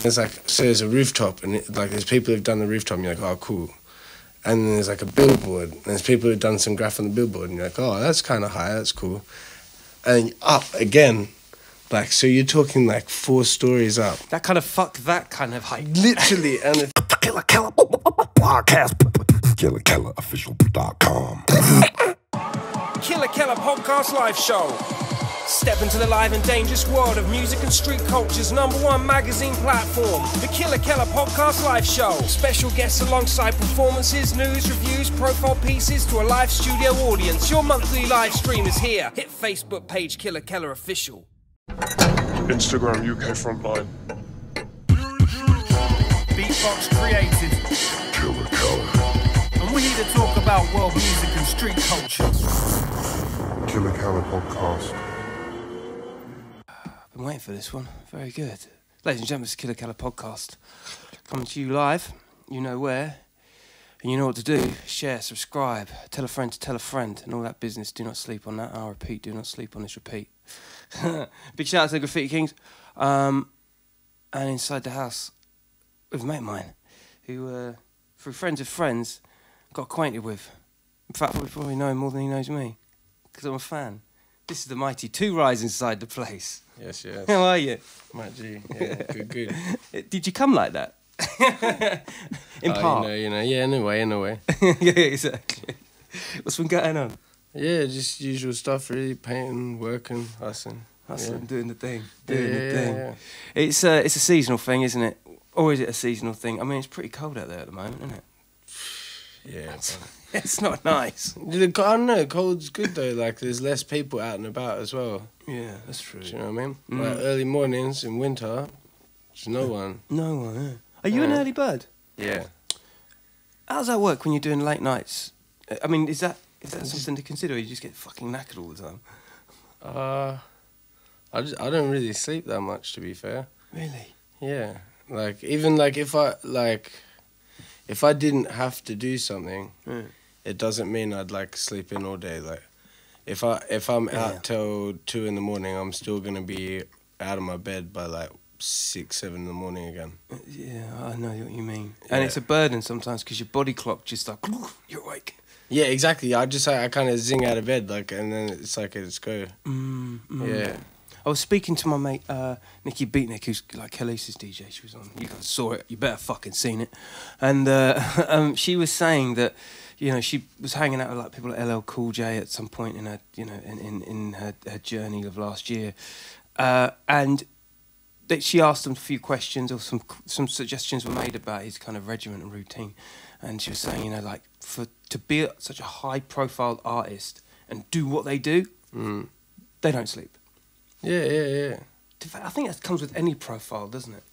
There's like, so there's a rooftop, and like there's people who've done the rooftop, and you're like, oh, cool. And then there's like a billboard, and there's people who've done some graph on the billboard, and you're like, oh, that's kind of high, that's cool. And up again, like, so you're talking like 4 stories up. That kind of height. Literally, and it's Killa Kela podcast. KillaKelaOfficial.com. Killa Kela Podcast Live Show. Step into the live and dangerous world of music and street culture's #1 magazine platform, the Killa Kela Podcast Live Show. Special guests alongside performances, news, reviews, profile pieces to a live studio audience. Your monthly live stream is here. Hit Facebook page Killa Kela Official. Instagram UK Frontline. Beatbox created. Killa Kela. And we're here to talk about world music and street culture. Killa Kela podcast. Been waiting for this one. Very good. Ladies and gentlemen, it's Killa Kela podcast. Coming to you live. You know where. And you know what to do. Share, subscribe, tell a friend to tell a friend, and all that business. Do not sleep on that. I'll repeat, do not sleep on this repeat. Big shout out to the Graffiti Kings. And inside the house, with a mate of mine, who, through friends of friends, got acquainted with. In fact, we probably know him more than he knows me, because I'm a fan. This is the mighty Two Rise inside the place. yes, yes. How are you? Matt G, yeah, good. Did you come like that? In part. You know, yeah, in a way. Yeah, exactly. What's been going on? Yeah, just usual stuff, really. Painting, working, hustling. Doing the thing. Yeah. It's a seasonal thing, isn't it? Or is it a seasonal thing? I mean, it's pretty cold out there at the moment, isn't it? Yeah. It's not nice. I don't know, cold's good though, like there's less people out and about as well. Yeah, that's true. Do you know what I mean? Like early mornings in winter, there's no one. No one, yeah. Are you an early bird? Yeah. How does that work when you're doing late nights? I mean, is that something to consider, or you just get fucking knackered all the time? I don't really sleep that much, to be fair. Really? Yeah. Like, even like if I didn't have to do something, it doesn't mean I'd like sleep in all day. Like, if I'm out till 2 in the morning, I'm still gonna be out of my bed by like 6, 7 in the morning again. Yeah, I know what you mean. And it's a burden sometimes because your body clock just like you're awake. Yeah, exactly. I kind of zing out of bed, like, and then it's like it's go. Yeah. I was speaking to my mate Nikki Beatnik, who's like Khaleesi's DJ. She was on. You guys saw it. You better fucking seen it. And she was saying that, you know, she was hanging out with like people like LL Cool J at some point in her, you know, in her journey of last year, and that she asked him a few questions, or some suggestions were made about his kind of regimen and routine, and she was saying, you know, like to be such a high-profile artist and do what they do, they don't sleep. Yeah. I think that comes with any profile, doesn't it?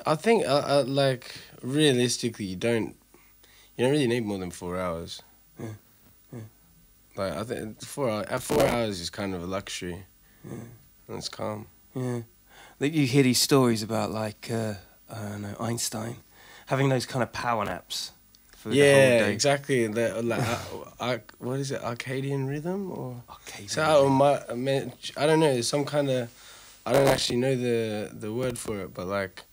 I think, like, realistically, you don't really need more than 4 hours. Yeah. Like, I think 4 hours is kind of a luxury. Yeah. And it's calm. Yeah. Like, you hear these stories about, like, I don't know, Einstein having those kind of power naps. For the whole day. Exactly. Like, what is it? Arcadian rhythm or? Arcadian. So I don't know. There's some kind of. I don't actually know the word for it, but like,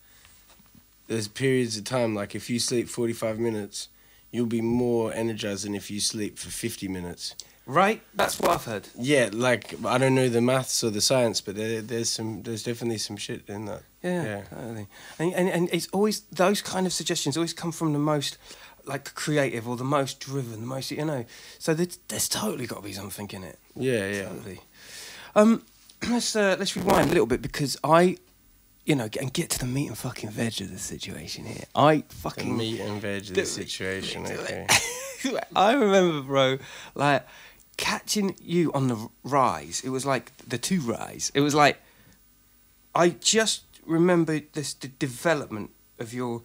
there's periods of time. Like, if you sleep 45 minutes, you'll be more energized than if you sleep for 50 minutes. Right. That's what I've heard. Yeah. Like, I don't know the maths or the science, but there's definitely some shit in that. Yeah. Totally. And it's always those kind of suggestions always come from the most, like, creative or the most driven, the most, you know. So there's totally got to be something in it. Yeah. Totally. Let's rewind a little bit, because and get to the meat and fucking veg of the situation here. The meat and veg of the situation. Okay. I remember, bro, like catching you on the rise. It was like the Two Rise. It was like I just remember the development of your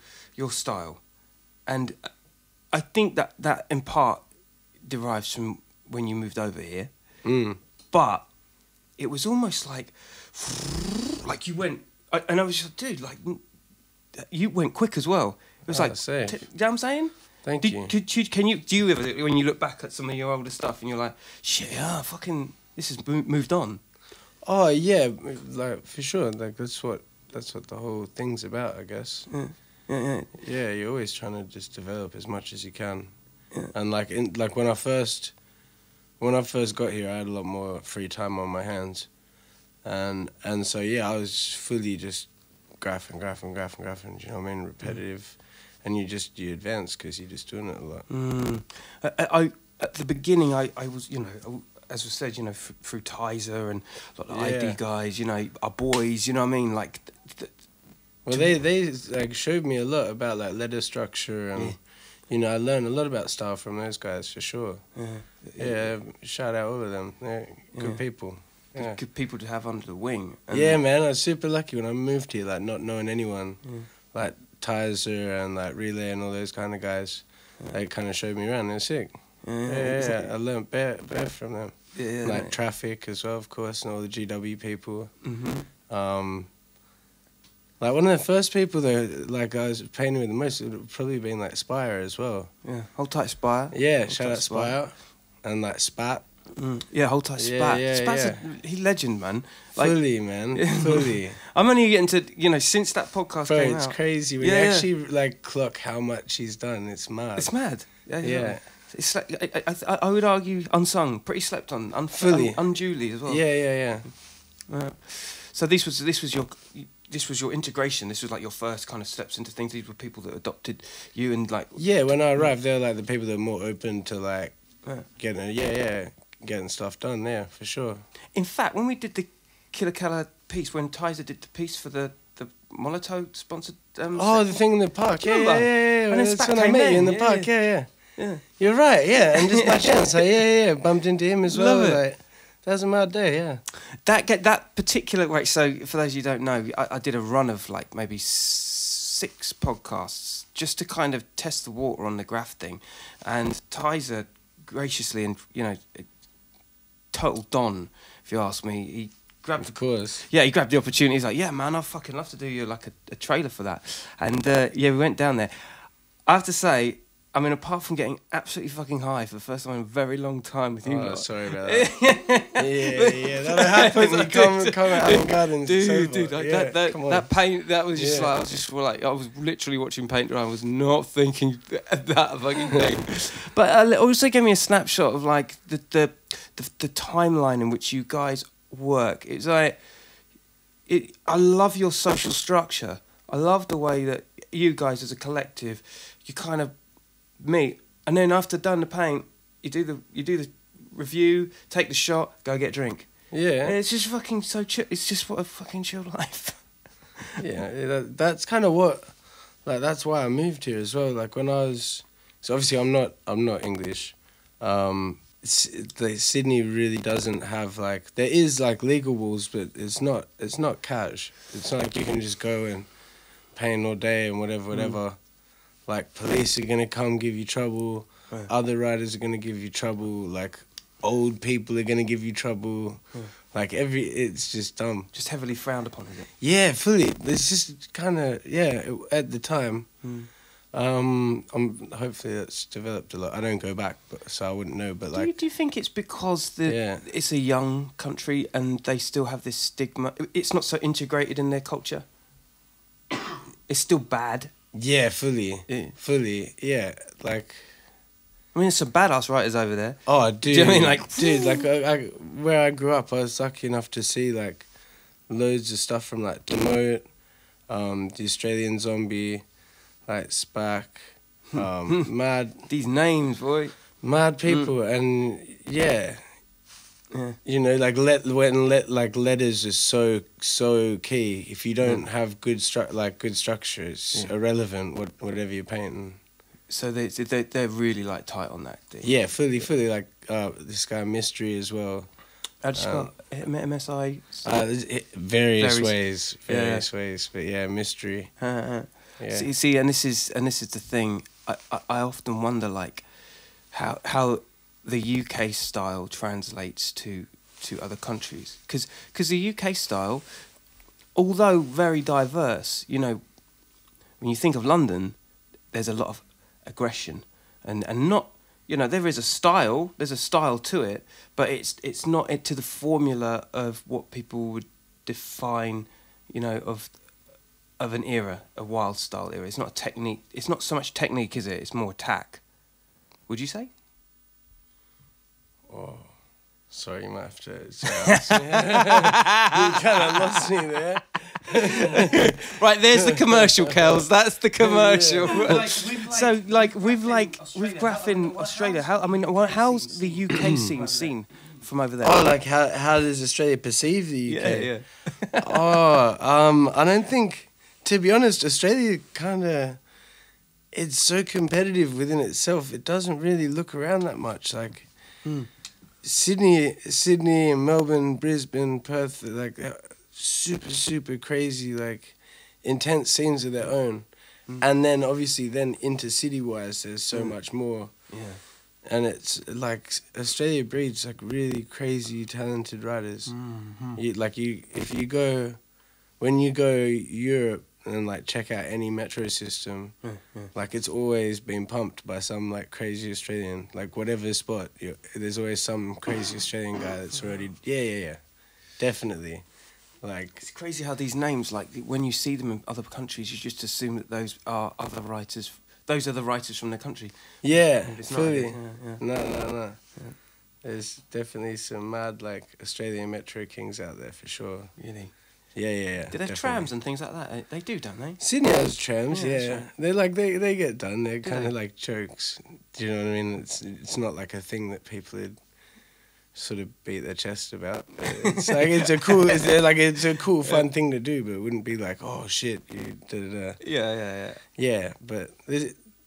style, and I think that in part derives from when you moved over here. But it was almost like you went, and I was just, dude, like, you went quick as well. It was like, you know what I'm saying? Thank you. Do you ever, when you look back at some of your older stuff and you're like, shit, fucking, this has moved on? Oh yeah, like for sure. Like that's what what the whole thing's about, I guess. Yeah. Yeah, you're always trying to just develop as much as you can. Yeah. And like when I first got here, I had a lot more free time on my hands, and so yeah, I was fully just graphing. Do you know what I mean? Repetitive, and you advance because you're just doing it a lot. I at the beginning, I was, you know, as was said, you know, through Tizer and a lot of ID guys, you know, our boys, you know what I mean, like. Well, they like showed me a lot about like letter structure and you know, I learned a lot about style from those guys for sure. Yeah, shout out all of them. They're good people. Yeah. Good people to have under the wing. Yeah, man, I was super lucky when I moved here, like not knowing anyone, like Tizer and like Relay and all those kind of guys. They kind of showed me around. They're sick. Yeah. I learned bare from them. Yeah, like Traffic as well, of course, and all the GW people. Like one of the first people that like I was painting with the most would have probably been like Spire as well. Yeah, Hold Tight Spire. Yeah, shout out Spire. And like Spat. Yeah, Hold Tight Spat. Spat's he's legend, man. Like, fully, man. Fully. I'm only getting to, you know, since that podcast came it's out. crazy when you actually like clock how much he's done. It's mad. It's mad. Yeah. It's like I would argue unsung, pretty slept on, fully, unduly as well. Yeah. So this was your integration. This was like your first kind of steps into things. These were people that adopted you and like. Yeah, when I arrived, they were like the people that were more open to like getting stuff done. Yeah, for sure. In fact, when we did the Killa Kela piece, when Tizer did the piece for the Molotov sponsored. The thing in the park. Yeah. And then that's when I met you in the park. Yeah. You're right. Yeah, and just by chance, like, bumped into him as well. Love it. Like, that was a mad day. Yeah. That particular so for those you don't know, I did a run of like maybe 6 podcasts just to kind of test the water on the graph thing, and Tizer graciously and you know, total don, if you ask me, he grabbed of course. He grabbed the opportunity. He's like, yeah, man, I'd fucking love to do you like a trailer for that, and we went down there. I have to say, I mean, apart from getting absolutely fucking high for the first time in a very long time with you. Oh, sorry about that. yeah, that'll happen. You come out in gardens. Dude, that paint, that was just like, I was literally watching paint dry. I was not thinking that fucking thing. But it also gave me a snapshot of like the timeline in which you guys work. It's like, I love your social structure. I love the way that you guys as a collective, you kind of meet, and then after done the paint, you do the review, take the shot, go get a drink. Yeah, and it's just fucking so chill. It's just what a fucking chill life. That's kind of what, like, that's why I moved here as well. Like when I was, so obviously I'm not English. Sydney really doesn't have like, there is like legal rules, but it's not cash. It's not like you can just go and paint all day and whatever. Like, police are gonna come give you trouble. Right. Other riders are gonna give you trouble. Like, old people are gonna give you trouble. Like, it's just dumb. Just heavily frowned upon, is it? Yeah, fully. It's just kind of, at the time. Hopefully that's developed a lot. I don't go back, so I wouldn't know. But like, do you think it's because it's a young country and they still have this stigma? It's not so integrated in their culture. It's still bad. Yeah, fully. Yeah, like, I mean, there's some badass writers over there. Oh, dude. Do you know what I mean? Like, dude, like, where I grew up, I was lucky enough to see, like, loads of stuff from, like, Demote, the Australian Zombie, like, Spac, mad... These names, boy. Mad people, and, yeah. You know, like, letters is so key. If you don't have good structure, it's irrelevant, whatever you're painting. So they're really like tight on that thing. Yeah, fully like this guy Mystery as well. I just got MSI. Various ways, but yeah, Mystery. Yeah. See, and this is the thing. I often wonder like how the UK style translates to other countries, because the UK style, although very diverse, you know, when you think of London, there's a lot of aggression and not, you know, there's a style to it, but it's not to the formula of what people would define, you know, of of an era, a wild style era. It's not a technique. It's not so much technique, is it? It's more attack. Would you say? Oh, sorry, you might have to. You kind of lost me there. Right, there's the commercial, Kels. That's the commercial. With Graph in Australia, how's the UK scene seen from over there? Oh, like how does Australia perceive the UK? Yeah. I don't think, to be honest, Australia kind of, it's so competitive within itself. It doesn't really look around that much. Like Sydney and Melbourne, Brisbane, Perth, like super crazy, like intense scenes of their own. And then obviously into city-wise, there's so much more. Yeah. And it's like Australia breeds like really crazy, talented writers. When you go Europe and like check out any metro system, like it's always been pumped by some like crazy Australian. Like whatever spot, there's always some crazy Australian guy that's already definitely. Like it's crazy how these names, like when you see them in other countries, you just assume that those are other writers. Those are the writers from their country. Yeah, It's fully. not, No. There's definitely some mad like Australian metro kings out there for sure. Really? Yeah. Do they have trams and things like that? They do, don't they? Sydney has trams, Yeah, yeah. that's right. They're like they get done. They're kind they? of like jokes. Do you know what I mean? It's not like a thing that people would sort of beat their chest about. But it's like it's a cool fun thing to do, but it wouldn't be like, oh shit, you da. Yeah. Yeah, but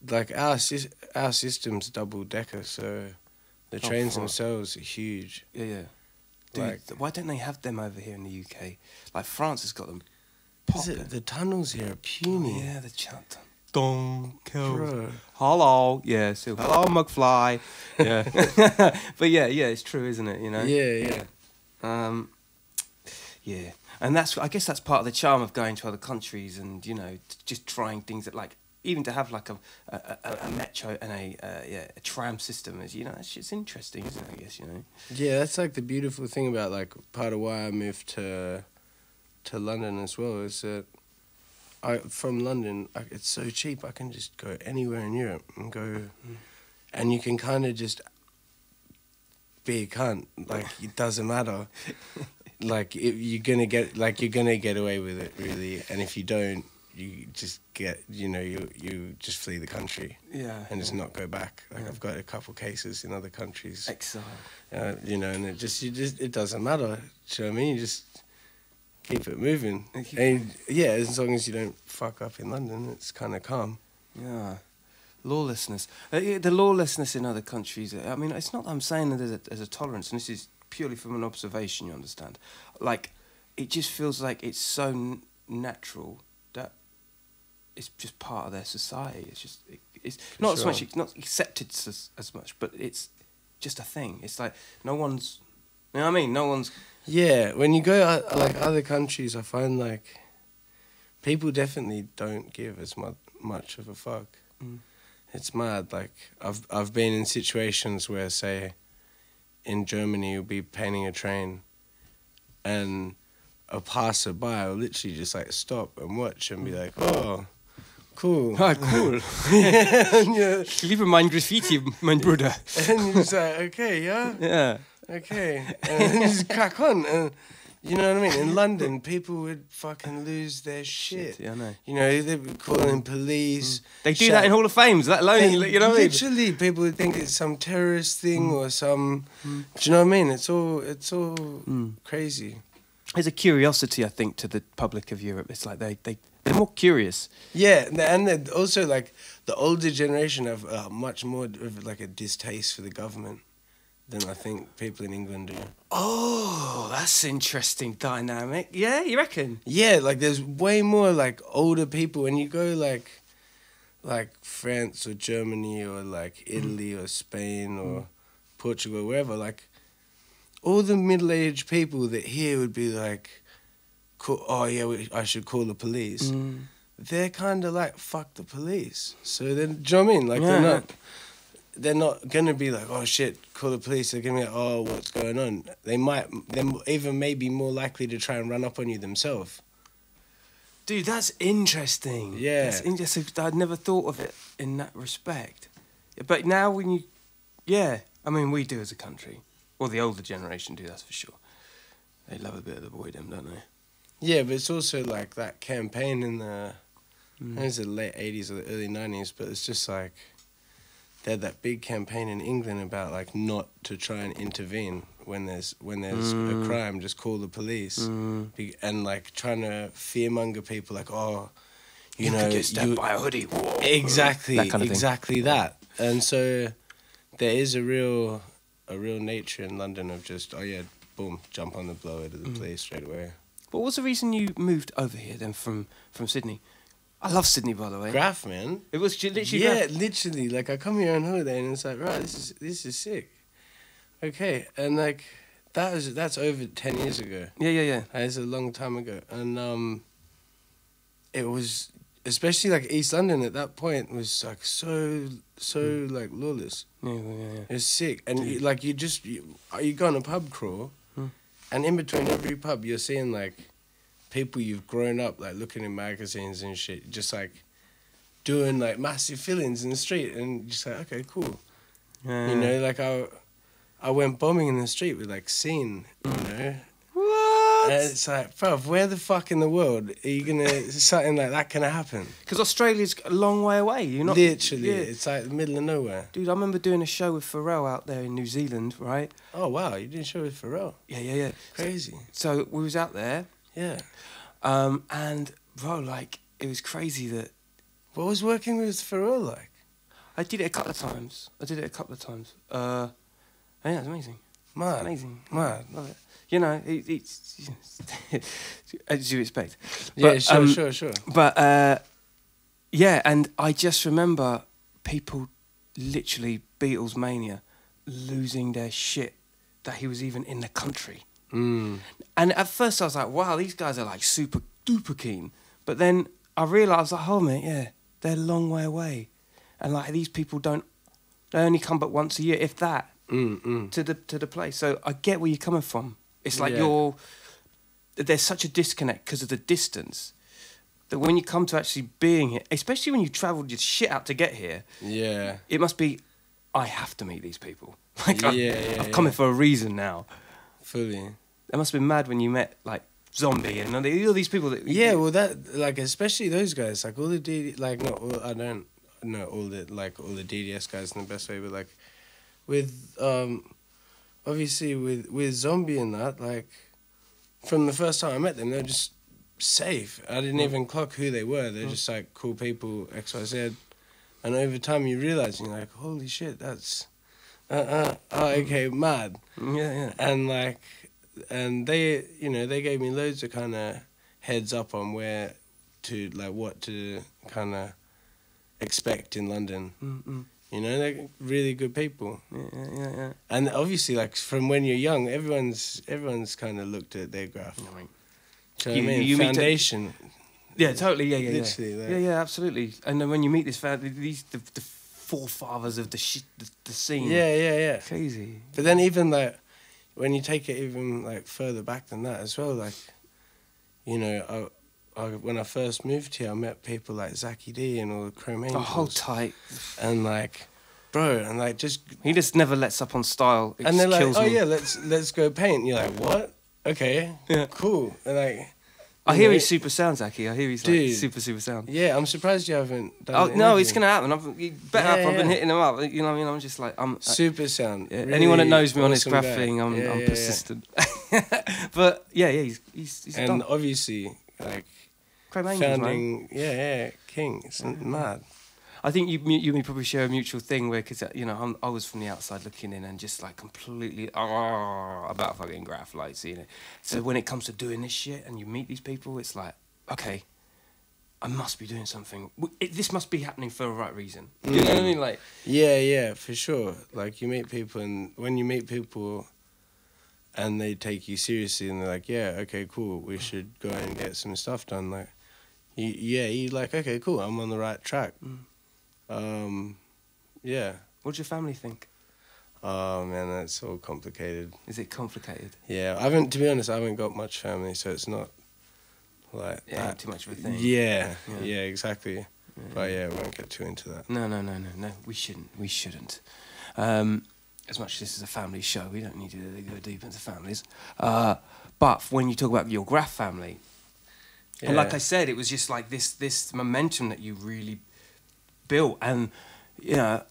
like our system's double decker, so the trains themselves are huge. Yeah. Dude, Like- why don't they have them over here in the UK? Like France has got them. The tunnels here are puny. Yeah, the chat. Don't kill. Bro. Hello. Yeah, so hello, McFly. Yeah. But yeah, it's true, isn't it? You know? Yeah. Yeah. And I guess that's part of the charm of going to other countries and, you know, just trying things that like, even to have like a metro and a tram system is, you know, it's interesting, isn't it? I guess, you know. Yeah, that's like the beautiful thing about like part of why I moved to London as well is that from London it's so cheap. I can just go anywhere in Europe and go, and you can kind of just be a cunt. Like it doesn't matter. Like you're gonna get away with it really, and if you don't, you just get, you know, you just flee the country. Yeah. And just not go back. Like I've got a couple cases in other countries. Exile. You know, and it doesn't matter. Do you know what I mean? You just keep it moving. And yeah, as long as you don't fuck up in London, it's kind of calm. Yeah. Lawlessness. The lawlessness in other countries, I mean, it's not that I'm saying that there's a tolerance, and this is purely from an observation, you understand? Like, it just feels like it's so natural that it's just part of their society. It's just, it's not so much, it's not accepted as much, but it's just a thing. It's like, no one's, you know what I mean? No one's... Yeah, when you go like other countries, I find like people definitely don't give as much of a fuck. It's mad. Like I've been in situations where, say, in Germany, you'll be painting a train, and a passerby will literally just like stop and watch and be like, "Oh, cool, cool. and you're Liebe mein Graffiti, mein Bruder. and you're just like, okay, yeah. Yeah. Okay, and then you just crack on. And you know what I mean? In London, people would fucking lose their shit. Yeah, I know. You know, they'd be calling police. They do that in Hall of Fames, that alone, you know what I mean? Literally, people would think it's some terrorist thing or some... Do you know what I mean? It's all crazy. There's a curiosity, I think, to the public of Europe. It's like they're more curious. Yeah, and they're also, like, the older generation have much more of, like, a distaste for the government than I think people in England do. Oh, that's interesting dynamic. Yeah, you reckon? Yeah, like there's way more like older people when you go like France or Germany or like Italy or Spain or Portugal, wherever, like all the middle-aged people that here would be like, oh yeah, I should call the police. They're kind of like, fuck the police. So then, do you know what I mean? Like they're not gonna be like, oh shit, call the police. They're gonna be like, oh, what's going on? They're even maybe more likely to try and run up on you themselves. Dude, that's interesting. Yeah. That's interesting. I'd never thought of it in that respect. But now when you... Yeah. I mean, we do as a country. Well, the older generation do, that's for sure. They love a bit of the boydom, don't they? Yeah, but it's also like that campaign in the... I think it's the late 80s or the early 90s, but it's just like... They had that big campaign in England about like not to try and intervene when there's a crime, just call the police, and like trying to fearmonger people, like, oh, you know, could get stabbed by a hoodie. Whoa. Exactly, That kind of thing. exactly that. And so there is a real nature in London of just, oh yeah, boom, jump on the blower to the police straight away. What was the reason you moved over here then from Sydney? I love Sydney, by the way. Graph, man. It was literally Yeah, Graph. literally. Like I come here on holiday and it's like, right, this is sick. Okay, and like that's over 10 years ago. Yeah. It's a long time ago, and it was especially like East London at that point was like so like lawless. Yeah. It was sick, and you go on a pub crawl, and in between every pub you're seeing like people you've grown up like looking in magazines and shit, just like doing like massive fill-ins in the street, and just like, okay, cool. Yeah. You know, like I went bombing in the street with like Scene, you know. What? And it's like, bruv, where the fuck in the world are you gonna something like that gonna happen? Because Australia's a long way away. You're not Literally, Yeah. it's like the middle of nowhere. Dude, I remember doing a show with Pharrell out there in New Zealand, right? Oh wow, you did a show with Pharrell. Yeah. Crazy. So we was out there, Yeah. and bro, like it was crazy that What was working with Pharrell like? I did it a couple of times. Yeah, it's amazing. Mad. Amazing. Mad. Love it. You know, it's as you expect. Yeah, But, sure. But yeah, and I just remember people literally Beatles mania losing their shit that he was even in the country. Mm. And at first I was like, wow, these guys are like super duper keen. But then I realised, like, oh mate, yeah, they're a long way away. And like these people they only come but once a year, if that, to the place. So I get where you're coming from. It's like Yeah. there's such a disconnect because of the distance that when you come to actually being here, especially when you travelled your shit out to get here, Yeah. it must be, I have to meet these people. Like, Yeah, I've come here for a reason now. Fully. It must have been mad when you met, like, Zombie and all these people that... Yeah, well, that like especially those guys, like all the I don't know all the DDS guys in the best way, but like with obviously with Zombie and that, like from the first time I met them, they're just safe. I didn't even clock who they were. They're just like cool people, XYZ, and over time you realize you're like, holy shit, that's okay, mad. Yeah. And like, and they, you know, they gave me loads of kind of heads up on where to, like, what to kind of expect in London. You know, they're really good people. Yeah. And obviously, like, from when you're young, everyone's kind of looked at their graph. Do you know what I mean? you meet Foundation. Yeah, totally. Yeah. Literally, like- Yeah, absolutely. And then when you meet this family, the forefathers of the scene. Yeah. Crazy. But then even, like, when you take it even, like, further back than that as well, like, you know, when I first moved here, I met people like Zachy D and all the Chrome Angels. Oh, hold tight. And, like, bro, and, like, just... He just never lets up on style. It and they're just like, kills oh, me. yeah, let's go paint. And you're like, what? Okay, Yeah. cool. And, like... I you hear know, he's super sound, Zachy. I hear he's like Dude. super sound. Yeah, I'm surprised you haven't done Oh it. no, it's gonna happen. I've been Yeah. hitting him up. You know what I mean? I'm just like Super sound. yeah, Really anyone that knows me on this awesome graph guy. thing, I'm Yeah. persistent. But yeah, he's And done. obviously, like, Chrome Angels, man. founding, yeah, king. It's mad. I think you and me probably share a mutual thing where, because you know, I was from the outside looking in and just like completely about fucking graph, like seeing it. So when it comes to doing this shit and you meet these people, it's like, okay, I must be doing something. This must be happening for the right reason. You know what I mean? Like, Yeah, for sure. Like, you meet people, and when you meet people and they take you seriously and they're like, yeah, okay, cool, we should go and get some stuff done, like, you're like, okay, cool, I'm on the right track. Yeah. what does your family think? Oh, man, that's so complicated. Is it complicated? Yeah, to be honest, I haven't got much family, so it's not like Yeah, too much of a thing. Yeah, Yeah. yeah, exactly. Yeah. But yeah, we won't get too into that. No. We shouldn't. As much as this is a family show, we don't need to go deep into families. But when you talk about your Graf family, and like I said, it was just like this momentum that you really built, and you know,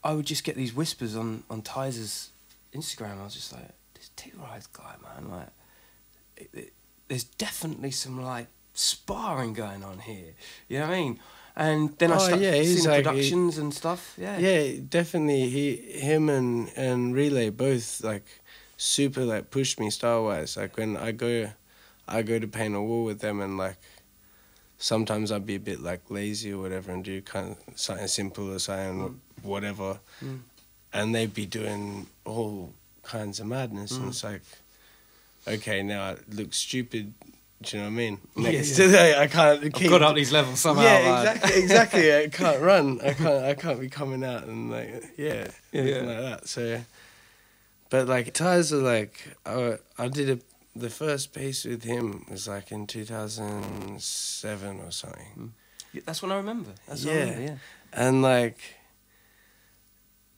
I would just get these whispers on Tyzer's Instagram. I was just like, this T-Rise guy, man, like, there's definitely some like sparring going on here. You know what I mean? And then I started seeing like, productions and stuff. Yeah. Yeah, definitely. Him and Relay both like super like pushed me style wise. Like when I go to paint a wall with them, and like sometimes I'd be a bit like lazy or whatever and do kind of something simple or something whatever, and they'd be doing all kinds of madness, and it's like, okay, now it looks stupid. Do you know what I mean? Next to that, I can't. I've got up these levels somehow. Yeah, exactly. I can't run. I can't be coming out and like looking like that. So, but like Tyzer, like I did the first piece with him was like in 2007 or something. Yeah, that's what I remember. That's what I remember, yeah. And like,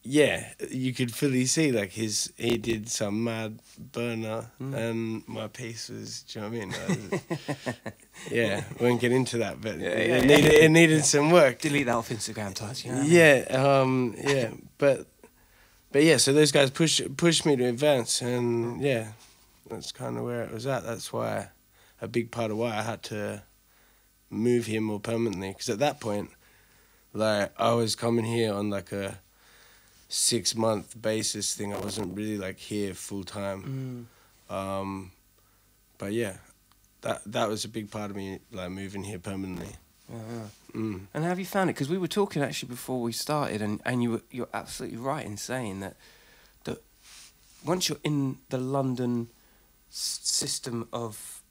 yeah, you could fully see like he did some mad burner, and my piece was, do you know what I mean? Yeah, we won't get into that, but it needed some work. Delete that off Instagram, Tyz. You know what I mean? But yeah, so those guys pushed me to advance, and yeah, that's kind of where it was at. That's why a big part of why I had to move here more permanently, because at that point, like I was coming here on like a 6-month basis thing. I wasn't really like here full time. But yeah, that was a big part of me like moving here permanently. And how have you found it? Because we were talking actually before we started, and you're absolutely right in saying that once you're in the London system of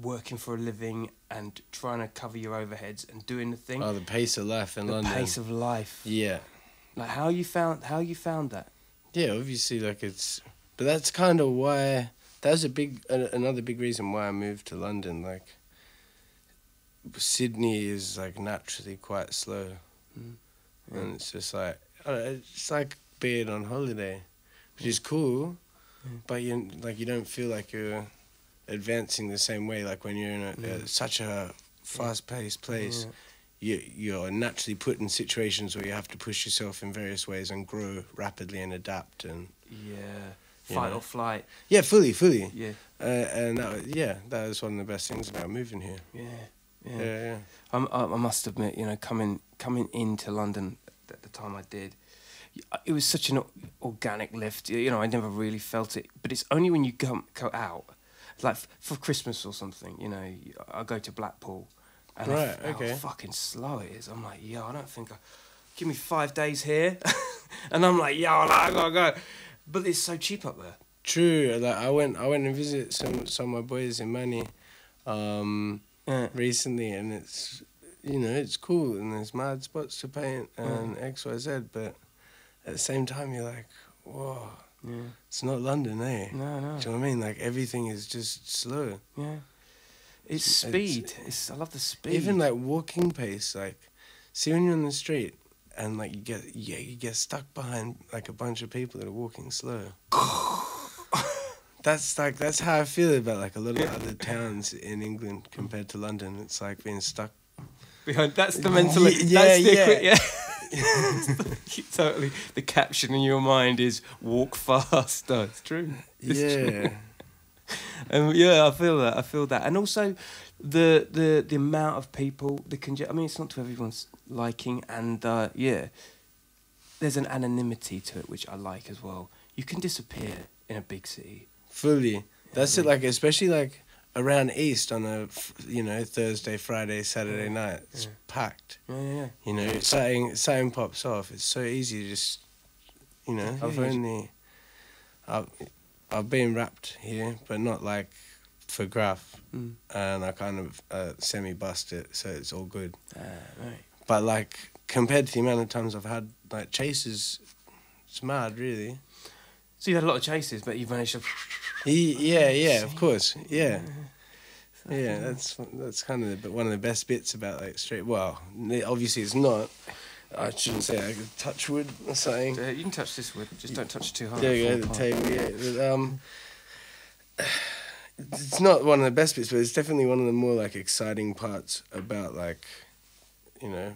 working for a living and trying to cover your overheads and doing the thing. Oh, the pace of life in London. The pace of life. Yeah. Like how you found that? Yeah, obviously, like but that's kind of why. That's another big reason why I moved to London. Like, Sydney is like naturally quite slow, and it's just like it's like being on holiday, which is cool, but you don't feel like you're advancing the same way. Like when you're in such a fast-paced place, you're naturally put in situations where you have to push yourself in various ways and grow rapidly and adapt and fight or flight. Yeah, fully. Yeah. And that was one of the best things about moving here. Yeah. I must admit, you know, coming into London at the time I did, it was such an organic lift. You know, I never really felt it, but it's only when you go out, like for Christmas or something. You know, I go to Blackpool, and how fucking slow it is. I'm like, I don't think give me 5 days here, and I'm like, I gotta go. But it's so cheap up there. True. Like I went and visited some of my boys in Manny, recently, and it's, you know, it's cool and there's mad spots to paint and XYZ, but at the same time you're like, whoa, it's not London, eh? No. Do you know what I mean? Like everything is just slow. Yeah. It's speed. I love the speed. Even like walking pace, like see when you're on the street and like you get stuck behind like a bunch of people that are walking slow. That's how I feel about like a lot of other towns in England compared to London. It's like being stuck behind. That's the mentality. Totally. The caption in your mind is "walk faster." It's true. It's true. I feel that, and also the amount of people, I mean, it's not to everyone's liking, and there's an anonymity to it which I like as well. You can disappear in a big city. Fully. That's it. Like especially like around East on a Thursday, Friday, Saturday night. It's packed. Yeah. You know, something pops off. It's so easy to just, you know. I've been rapped here, but not like for Graf, and I kind of semi-bust it, so it's all good. Right. But like compared to the amount of times I've had like chases, it's mad, really. So you had a lot of chases, but you've managed to. Yeah, of course, yeah. Yeah, that's kind of one of the best bits about like straight. Well, obviously it's not. I shouldn't say I could touch wood or something. You can touch this wood, just don't touch it too hard. There you go, the table. Yeah, but, it's not one of the best bits, but it's definitely one of the more like exciting parts about like, you know,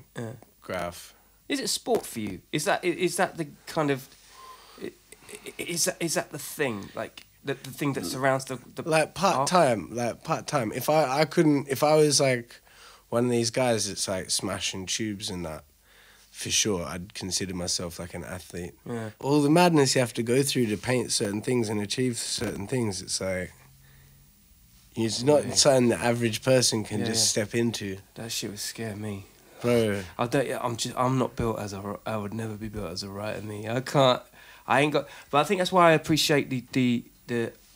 graph. Is it sport for you? Is that the kind of is that the thing like the thing that surrounds the like part time? If I was like one of these guys that's like smashing tubes and that, for sure I'd consider myself like an athlete. Yeah. All the madness you have to go through to paint certain things and achieve certain things, it's like it's not something the average person can just step into. That shit would scare me. Bro, I'm not built as I would never be built as a writer. Me, I ain't got. But I think that's why I appreciate the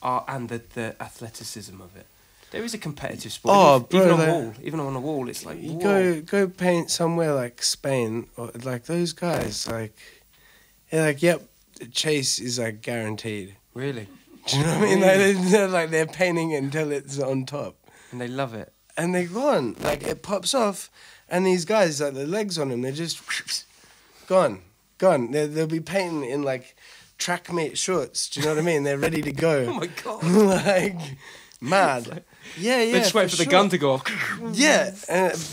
art and the athleticism of it. There is a competitive sport. Oh, even on a wall, it's like you whoa. go paint somewhere like Spain or like those guys. Like, they're like, yep, chase is like guaranteed. Really? Do you know what I mean? Like they're painting until it's on top, And they love it. and they gone. Like it pops off. And these guys, like the legs on them, they're just gone. They'll be painting in like trackmate shorts. Do you know what I mean? They're ready to go. Oh my god! Like mad. Yeah. They just wait for the gun to go off. Yeah,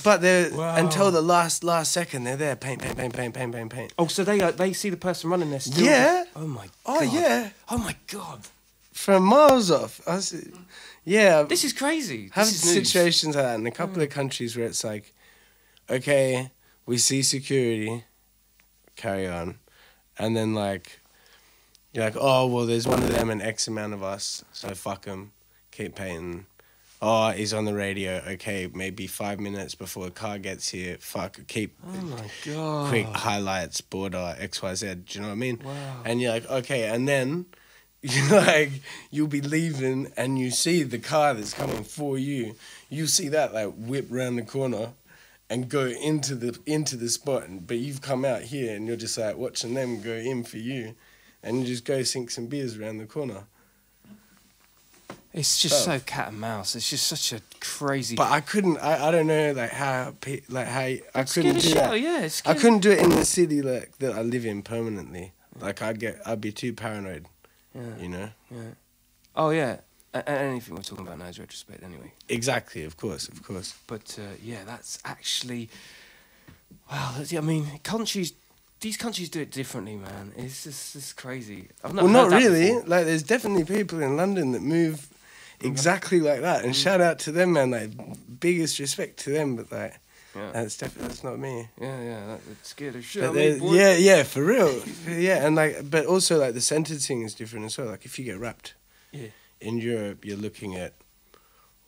but they're until the last second they're there. Paint. Oh, so they see the person running there still. Yeah. Oh my god. Oh yeah. Oh my god. From miles off. Yeah. This is crazy. Have This is news. situations like that in a couple of countries where it's like, okay, we see security, carry on. And then, like, you're like, oh, well, there's one of them and X amount of us, so fuck him, keep painting. Oh, he's on the radio, okay, maybe 5 minutes before the car gets here, keep Oh my god. quick highlights, border, XYZ, do you know what I mean? Wow. And you're like, okay, and then, you'll be leaving and you see the car that's coming for you. You see that, like, whip round the corner and go into the spot, but you've come out here and you're just like watching them go in for you, and you just go sink some beers around the corner. It's just so cat and mouse. It's just such a crazy. But I couldn't. I don't know how I couldn't do show, that. yeah, it's I couldn't do it in the city like that I live in permanently. Like I'd be too paranoid. Yeah. You know. Yeah. Oh yeah. Anything we're talking about now is retrospect anyway. Exactly. Of course. But yeah, that's actually. Wow. I mean, these countries do it differently, man. It's crazy. I've not Well, heard not that really. before. Like, there's definitely people in London that move exactly like that, and shout out to them, man. Like, biggest respect to them, but like, Yeah. that's not me. Yeah, that's scared as shit. But I mean, boy. yeah, for real. Yeah, and like, but also like the sentencing is different as well. Like, if you get wrapped in Europe, you're looking at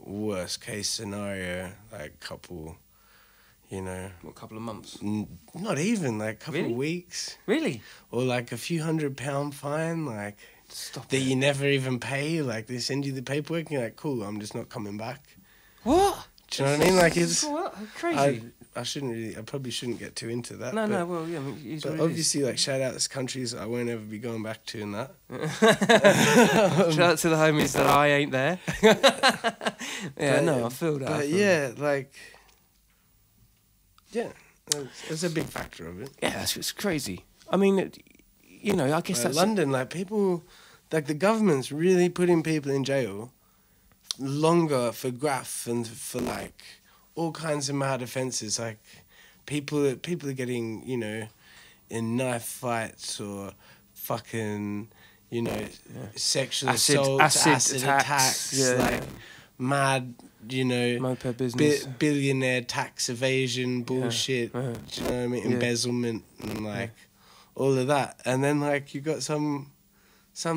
worst case scenario, like couple, you know, What, a couple of months? not even like couple Really? of weeks, Really? or like a few £100 fine, like. Stop That it. you never even pay, like they send you the paperwork and you're like, cool, I'm just not coming back. What? Do you know what I mean? Like it's What? Crazy. I probably shouldn't get too into that. No, but, well, yeah, I mean, it's but what it is. obviously, like shout out to countries I won't ever be going back to and that. Shout out to the homies that I ain't there. Yeah, But- no, I feel that. I But feel yeah, like, yeah, it's a big factor of it. that. Yeah, it's crazy. I mean, you know, I guess that's London, like people, like the government's really putting people in jail longer for graft and for like all kinds of mad offences. Like people are getting, you know, in knife fights or fucking, you know, sexual assaults, acid attacks, yeah, like mad, you know, moped business. billionaire tax evasion bullshit. yeah. Do you know what I mean? Yeah. Embezzlement and like all of that. And then like you got some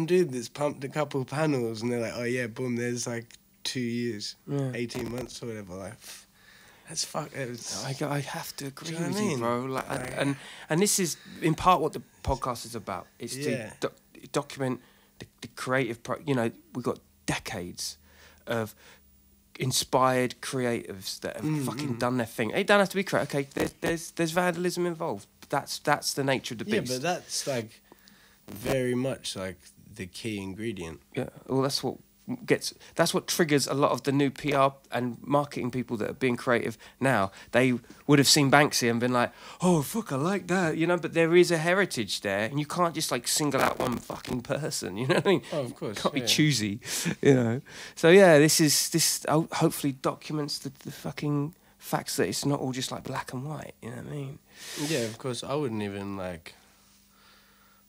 dude that's pumped a couple panels and they're like, oh yeah, boom, there's like 2 years, 18 months or whatever. Like, that's I have to agree Do you know with what I you, mean? bro. Like, and this is in part what the podcast is about. It's Yeah. to document the creative. You know, we've got decades of inspired creatives that have fucking done their thing. It don't have to be creative. Okay, there's vandalism involved. But that's the nature of the beast. Yeah, but that's like very much like the key ingredient. Yeah, well, that's what that's what triggers a lot of the new PR and marketing people that are being creative now. They would have seen Banksy and been like, oh fuck, I like that, you know. But there is a heritage there, and you can't just like single out one fucking person, you know what I mean? Oh, of course, Can't be yeah. choosy, you know. So yeah, this hopefully documents the fucking facts that it's not all just like black and white, you know what I mean? Yeah, of course. I wouldn't even like.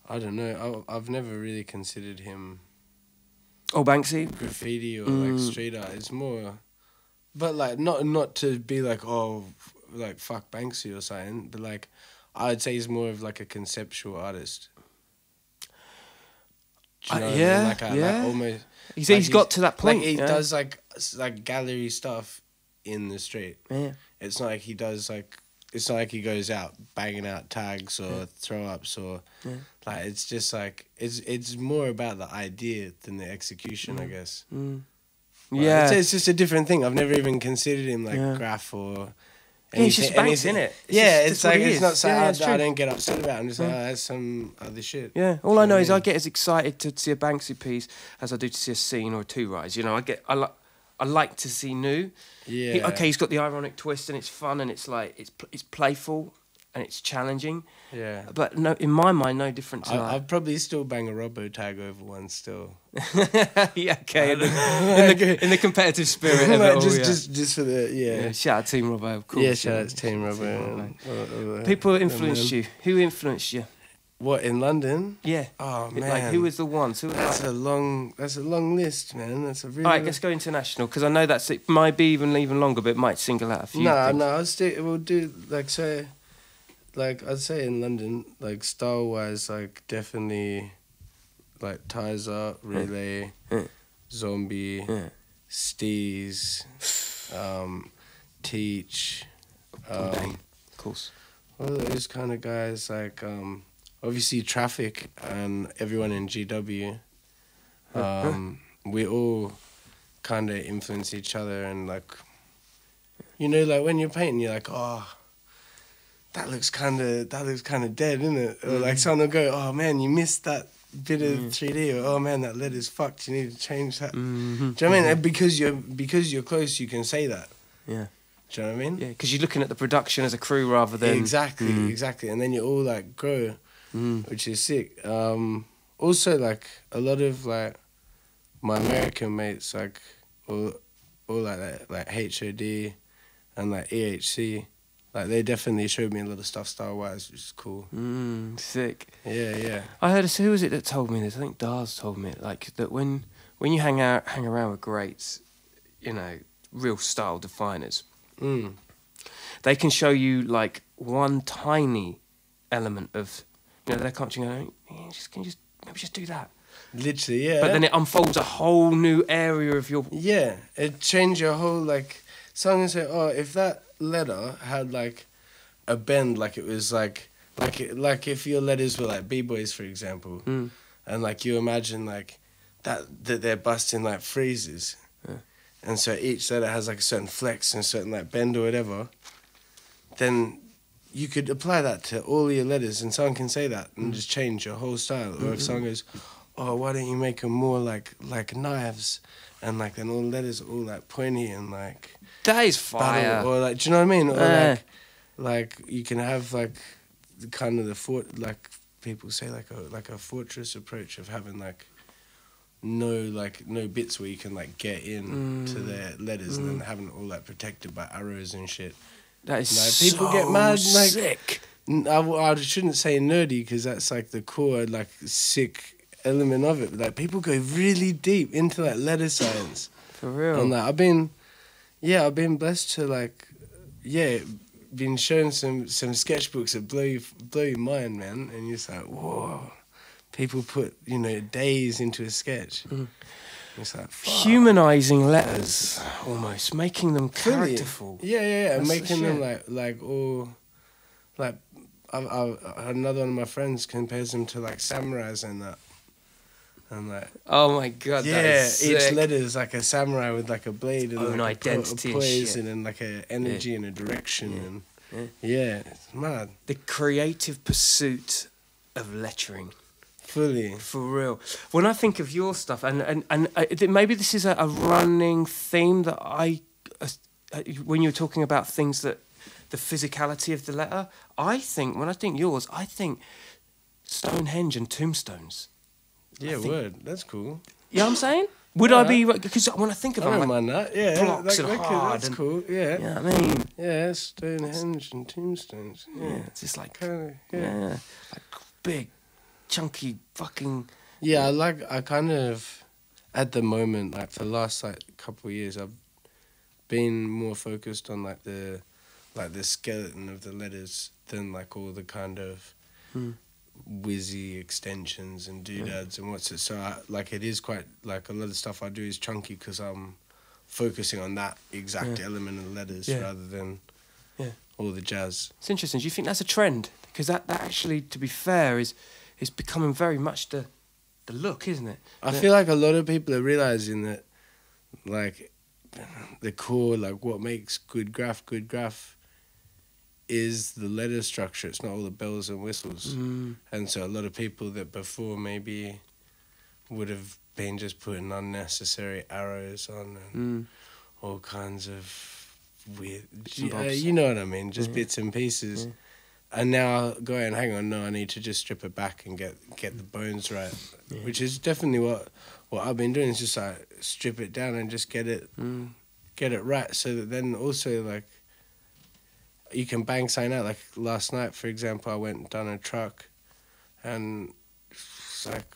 I don't know. I've never really considered him Oh, Banksy. graffiti or like street art. It's more, but like not to be like, oh, like fuck Banksy or something. But like, I'd say he's more of like a conceptual artist. Do you know what I mean? yeah, Like yeah. Like almost. He's got to that point. Like he yeah. does like gallery stuff in the street. Yeah. It's not like he does like. It's not like he goes out banging out tags or throw ups or like. It's just like it's more about the idea than the execution, I guess. Like, Yeah. it's just a different thing. I've never even considered him like graph or. Yeah, he's just Banks, anything. innit? It's what like he it's is. not something Yeah, it's I true. don't get upset about. I'm just like, oh, that's some other shit. Yeah, all I know is Yeah. I get as excited to see a Banksy piece as I do to see a scene or a two rise. You know, I like to see new. Yeah. He's got the ironic twist and it's fun and it's like it's playful and it's challenging. Yeah. But no, in my mind, no different to I'd probably still bang a Robbo tag over one still. yeah, okay. In the competitive spirit of Like, it all, just for the yeah. Shout out Team Robbo, of course. Yeah, shout out to Team Robbo. People influenced you. Who influenced you? What, in London? Yeah. Oh man, Like who was the ones? Who? That's a long list, man. That's a really. All right, let's go international because I know it might be even longer, but it might single out a few. No, things. we'll do like so. Like I'd say in London, like style wise, like definitely, like Tizer, Relay, Zombie, Steez, Teach, of course. all those kind of guys. Like obviously Traffic and everyone in GW. We all kind of influence each other and like, you know, like when you're painting, you're like, oh. That looks kind of dead, isn't it? Or like someone will go, oh man, you missed that bit of 3D, or oh man, that letter's fucked. You need to change that. Do you know what I mean? And because you're close, you can say that. Yeah. Do you know what I mean? Yeah, because you're looking at the production as a crew rather than Exactly, and then you all like grow, which is sick. Also, like a lot of like my American mates, like all like that, like HOD and like EHC. Like, they definitely showed me a lot of stuff style-wise, which is cool. Sick. Yeah. I heard, who was it that told me this? I think Dars told me it. Like, that when you hang around with greats, you know, real style definers, they can show you, like, one tiny element of, you know, their culture and go, can you maybe just do that? Literally, yeah. But then it unfolds a whole new area of your... Yeah, it changed your whole, like... Someone say, oh, if that letter had, like, a bend, like it was, like if your letters were, like, B-boys, for example, and, like, you imagine, like, that they're busting, like, phrases, and so each letter has, like, a certain flex and a certain, like, bend or whatever, then you could apply that to all your letters, and someone can say that and just change your whole style. Or if someone goes, oh, why don't you make them more, like knives, and, like, then all the letters are all, like, pointy and, like... That is fire. Battle, or like, do you know what I mean? Or like you can have like the kind of the fort, like people say like a fortress approach of having like no bits where you can like get in to their letters and then having it all like protected by arrows and shit. That is Like, people so get mad, like, sick. I shouldn't say nerdy because that's like the core like sick element of it. But, like people go really deep into like letter science. For real. And like I've been blessed to like, been shown some sketchbooks that blow your mind, man. And you're just like, whoa, people put, you know, days into a sketch. It's like, fuck. Humanizing letters, almost making them characterful. Yeah. That's the Making them shit. like all, like, another one of my friends compares them to like samurais and that. And like, Oh my god, that is each sick. letter is like a samurai with like a blade and Own like identity a and poison shit. and like a energy and a direction and it's mad. The creative pursuit of lettering. Fully. For real. When I think of your stuff, and maybe this is a running theme that when you're talking about things that the physicality of the letter, when I think yours, I think Stonehenge and tombstones. Yeah, word. That's cool. You know what I'm saying? Would I be... Because when I think of I them, don't like, mind that. Yeah, blocks and hard. That's cool. Yeah. You know what I mean? Yeah, Stonehenge and tombstones. Yeah, It's just like... kind of. Yeah. Like big, chunky fucking... Yeah, I kind of, at the moment, like for the last couple of years, I've been more focused on like the skeleton of the letters than like all the kind of whizzy extensions and doodads and what's it. So it is quite like a lot of stuff I do is chunky because I'm focusing on that exact element of the letters rather than all the jazz. It's interesting. Do you think that's a trend? Because that actually, to be fair, is becoming very much the look, isn't it? I feel like a lot of people are realizing that, like, the core, like, what makes good graph is the letter structure. It's not all the bells and whistles. And so a lot of people that before maybe would have been just putting unnecessary arrows on and all kinds of weird, you know what I mean, just bits and pieces. And now going, hang on, no, I need to just strip it back and get the bones right, which is definitely what I've been doing. Is just like strip it down and just get it right, so that then also like you can bang something out. Like last night, for example, I went and done a truck, and it's like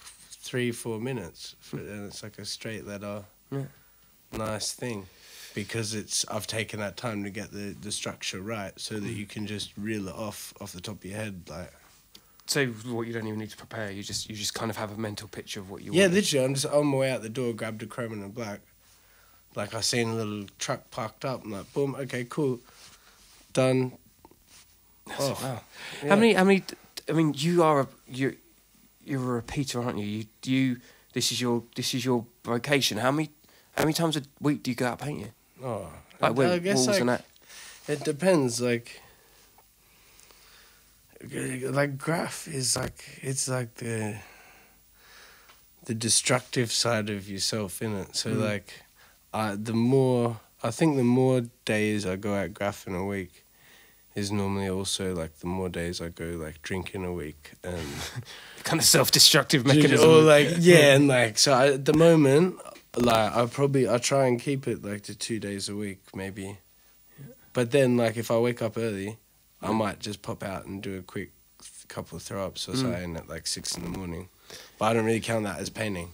3-4 minutes, and it's like a straight letter, nice thing. Because I've taken that time to get the structure right, so that you can just reel it off the top of your head, like. So what, you don't even need to prepare. You just kind of have a mental picture of what you want. Yeah, literally. I'm just on my way out the door, grabbed a chrome and a black. Like I seen a little truck parked up. I'm like, boom, okay, cool, done. Wow. Yeah. How many? I mean, you're a repeater, aren't you? This is your vocation. How many times a week do you go out painting? Oh, Like I guess walls and that. it depends. Like graph is like, it's like the destructive side of yourself, innit? So like, I think the more days I go out graph in a week is normally also like the more days I go like drinking a week, and kind of self-destructive mechanism. or like and like, so at the moment, like I try and keep it like to 2 days a week maybe, but then like if I wake up early, I might just pop out and do a quick couple of throw ups or something at like 6 a.m. But I don't really count that as painting.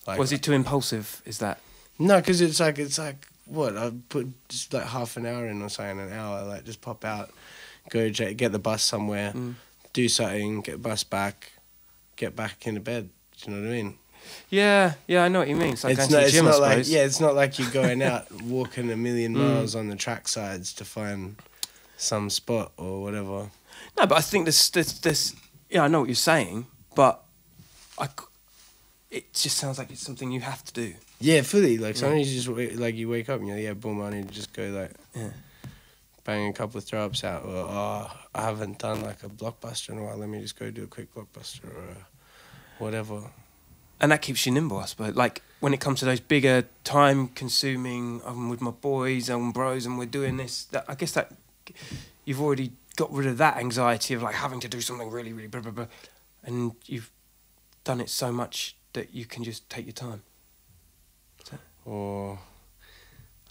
Like, Was it too impulsive? Is that? No, because it's like what I put just like half an hour in or something, an hour, like just pop out, go get the bus somewhere, do something, get the bus back, get back into bed. Do you know what I mean? Yeah, I know what you mean. It's like going to the it's gym, not I like suppose. it's not like you're going out walking a million miles on the track sides to find some spot or whatever. No, but I think this. Yeah, I know what you're saying, but it just sounds like it's something you have to do. Yeah, fully. Like sometimes you just like you wake up and you're like, yeah, boom, I need to just go like bang a couple of throw ups out, or I haven't done like a blockbuster in a while. Let me just go do a quick blockbuster or whatever. And that keeps you nimble, I suppose. Like when it comes to those bigger, time-consuming, I'm with my boys, I'm bros, and we're doing this. I guess that you've already got rid of that anxiety of like having to do something really, really blah blah blah, and you've done it so much that you can just take your time. Or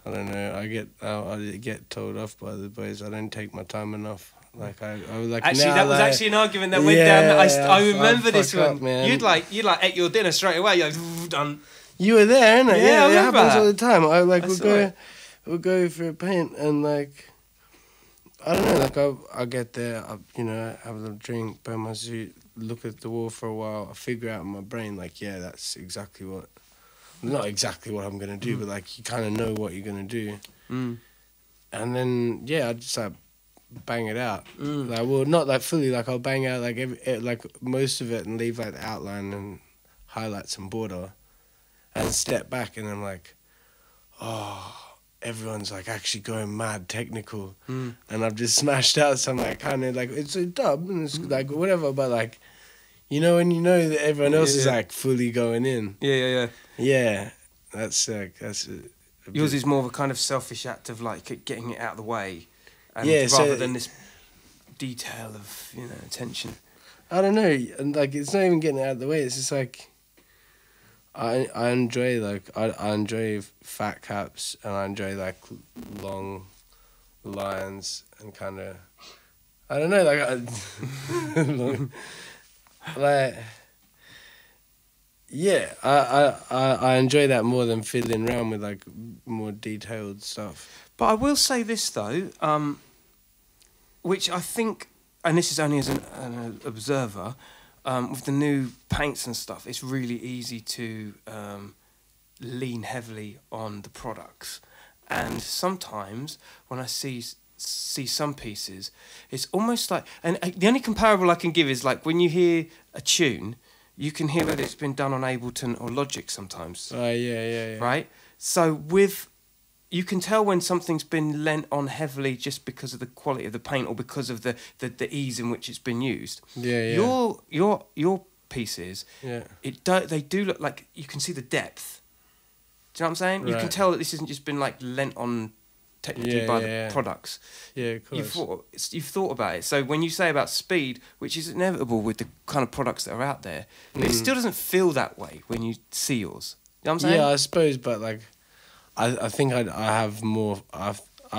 I don't know. I get told off by the boys. I don't take my time enough. Like I like. Actually, now, that was like, actually an argument that went down. I remember this fuck one. up, man. You'd like ate your dinner straight away. You're like, done. You were there, innit? Yeah, I it remember happens that. all the time. I like I we'll go for a paint and like I don't know. Like I get there, I have a little drink, burn my suit, look at the wall for a while. I figure out in my brain like, yeah, that's exactly what. Not exactly what I'm gonna do, but like you kind of know what you're gonna do. And then I just like bang it out. Like, well, not like fully. Like I'll bang out like like most of it and leave like the outline and highlights and border, and step back and I'm like, oh, everyone's like actually going mad technical, and I've just smashed out some like kind of like it's a dub and it's like whatever, but like You know when you know that everyone else is Yeah. like fully going in. Yeah. Yeah, that's a Yours bit- is more of a kind of selfish act of like getting it out of the way, and Yeah, so- rather than this detail of attention. I don't know, and like it's not even getting out of the way. It's just like I enjoy I enjoy fat caps and I enjoy like long lines and kind of I don't know long, like yeah I enjoy that more than fiddling around with like more detailed stuff. But I will say this though, which I think, and this is only as an observer, with the new paints and stuff, it's really easy to lean heavily on the products. And sometimes when I see some pieces, it's almost like, and the only comparable I can give is like when you hear a tune, you can hear whether it's been done on Ableton or Logic sometimes. Yeah. Right? So you can tell when something's been lent on heavily just because of the quality of the paint or because of the ease in which it's been used. Yeah. Your pieces, Yeah. they do look like you can see the depth. Do you know what I'm saying? You can Right. tell that this hasn't just been like lent on technically by the products. Yeah, of course. You've thought about it. So when you say about speed, which is inevitable with the kind of products that are out there, but it still doesn't feel that way when you see yours. You know what I'm saying? Yeah, I suppose, but like, I think I have more. I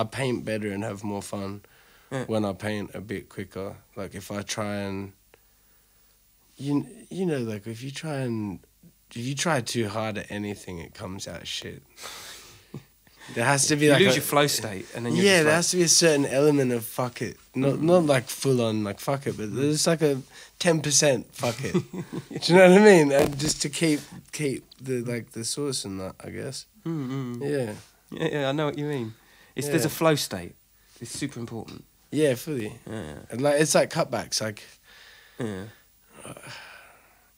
paint better and have more fun when I paint a bit quicker. Like if I try and, you know, like if you try too hard at anything, it comes out shit. There has to be You like lose your flow state, and then you're yeah, just there like, has to be a certain element of fuck it, not like full on like fuck it, but there's like a 10% fuck it. Do you know what I mean? And just to keep the source in that, I guess. Yeah, yeah, I know what you mean. There's a flow state. It's super important. yeah, fully. Yeah. And like it's like cutbacks, like Yeah.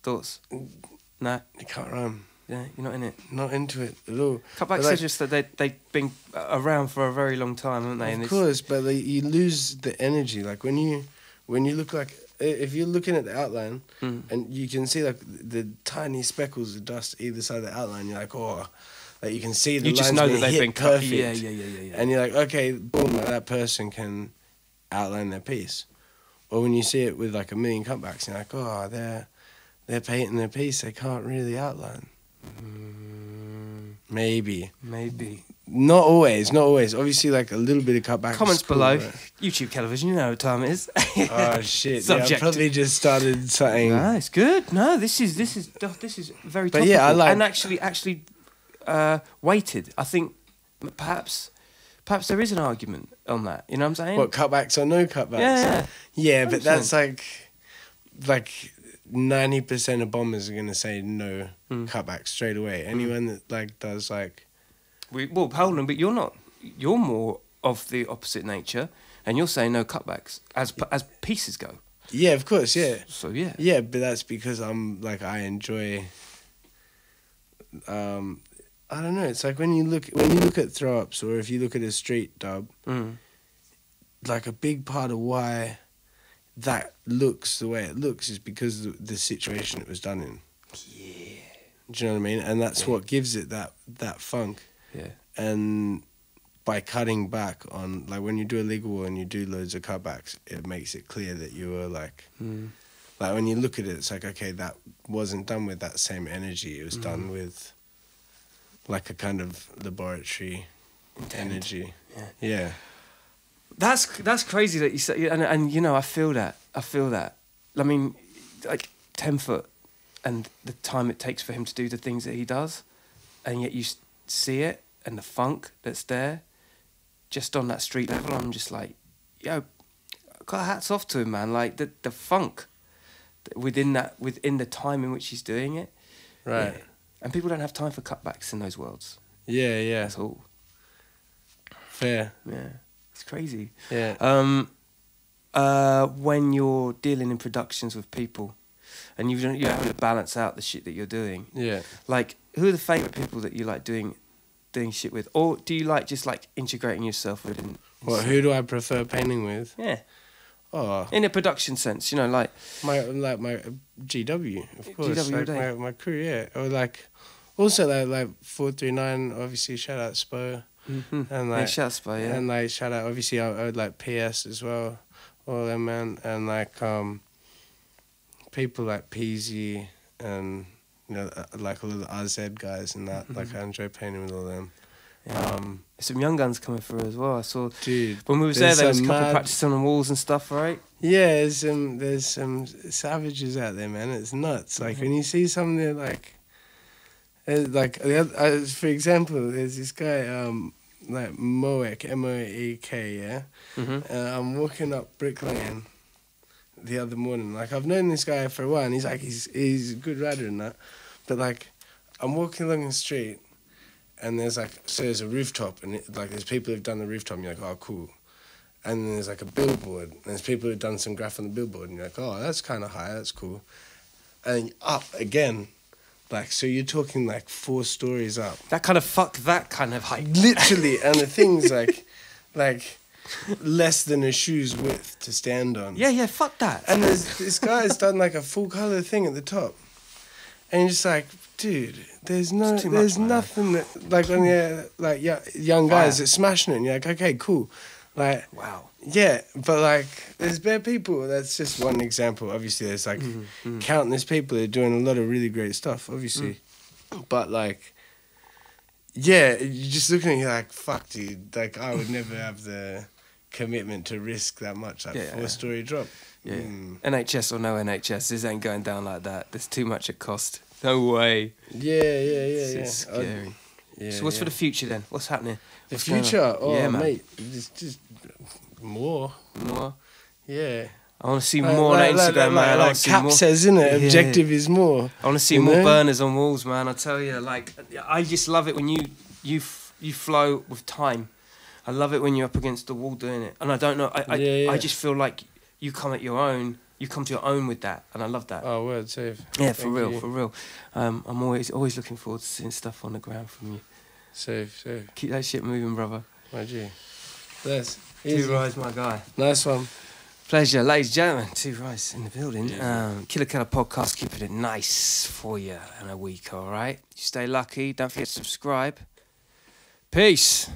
Thoughts? Nah. you can't rhyme. Yeah, you're not in it. Not into it at all. Cutbacks But, are like, just that they've been around for a very long time, haven't they? And of course, but like, you lose the energy. Like when you look like if you're looking at the outline and you can see like the tiny speckles of dust either side of the outline, you're like, oh, like you can see the you lines just know that being they've hit been cut. perfect. Yeah. And you're like, okay, boom, like that person can outline their piece. Or when you see it with like a million cutbacks, you're like, oh, they're painting their piece. They can't really outline. Maybe. Not always. Obviously, like a little bit of cutback. Comments is cool, below. right? YouTube television, you know what time it is. Oh shit! Yeah, I Subject. probably just started something. No, it's good. No, this is very But topical. yeah, I like- and actually weighted. I think perhaps there is an argument on that. You know what I'm saying? What, cutbacks or no cutbacks? Yeah. Yeah, but 100%. that's like 90% of bombers are gonna say no cutbacks straight away. Anyone that like does like Well, hold on, but you're not. You're more of the opposite nature, and you're saying no cutbacks as pieces go. yeah, of course, yeah. So yeah. Yeah, but that's because I'm like I enjoy. I don't know. It's like when you look at throw ups, or if you look at a street dub, like a big part of why that looks the way it looks is because of the situation it was done in. Yeah. Do you know what I mean? And that's what gives it that funk. Yeah. And by cutting back on, like when you do a legal war and you do loads of cutbacks, it makes it clear that you were like, like when you look at it, it's like, okay, that wasn't done with that same energy. It was done with like a kind of laboratory energy. Yeah. That's crazy that you say, and you know, I feel that. I mean, like 10 foot, and the time it takes for him to do the things that he does, and yet you see it and the funk that's there, just on that street level. I'm just like, yo, got hats off to him, man. Like the funk within the time in which he's doing it. Right. Yeah. And people don't have time for cutbacks in those worlds. Yeah. That's all. Fair. Yeah. It's crazy. Yeah. When you're dealing in productions with people, and you're having to balance out the shit that you're doing. Yeah. Like, who are the favourite people that you like doing shit with, or do you like just like integrating yourself with? What? Who do I prefer painting with? Yeah. Oh, In a production sense, you know, like my GW, of course, GW all like day. my crew, yeah. Or like, also like 439. Obviously, shout out Spo, and yeah, like shouts by yeah. and like shout out. Obviously, I would like PS as well, all them man, and like people like Peasy and you know like all of the RZ guys and that. Like I enjoy painting with all them. Yeah. Some young guns coming through as well. I saw Dude, when we was there. there's There was a some couple mad- practicing on the walls and stuff, right? Yeah, there's some savages out there, man. It's nuts. Like when you see something like for example, there's this guy like Moek, Moek, yeah. I'm walking up Brick Lane the other morning. Like I've known this guy for a while, and he's a good rider and that. But like I'm walking along the street, and there's a rooftop, and there's people who've done the rooftop, and you're like, oh cool. And then there's like a billboard, and there's people who've done some graph on the billboard, and you're like, oh, that's kind of high, that's cool. And up again, like, so you're talking like 4 stories up. That kind of height. Literally, and the thing's like less than a shoe's width to stand on. Yeah, fuck that. And this guy's done like a full color thing at the top. And you're just like, dude, there's nothing that, like, when you're, like, young guys that's smashing it, and you're like, okay, cool. Like, Wow. yeah, but, like, there's bare people, that's just one example. Obviously, there's, like, countless people that are doing a lot of really great stuff, obviously. But, like, yeah, you're just looking at it, you're like, fuck, dude, like, I would never have the commitment to risk that much, like, 4-story drop. Yeah. NHS or no NHS, this ain't going down like that. There's too much at cost. No way. Yeah. It's scary. Yeah, So what's for the future then? What's happening? The What's going on? future? Oh, Yeah, man. mate, just more. More. Yeah. I want to see more on Instagram, man. I want Like to see Cap more. says, isn't it? Yeah. Objective is more. I want to see You more know? burners on walls, man. I tell you, like, I just love it when you flow with time. I love it when you're up against the wall doing it, and I don't know. Yeah. I just feel like you come at your own. You come to your own with that, and I love that. Oh, word safe. Yeah, for Thank real, you. for real. I'm always looking forward to seeing stuff on the ground from you. Safe. Keep that shit moving, brother. My G. Bless. Two Easy. Rise, my guy. Nice one. Pleasure, ladies and gentlemen. Two Rise in the building. Killer Keller podcast, keeping it nice for you in a week, all right? You stay lucky. Don't forget to subscribe. Peace.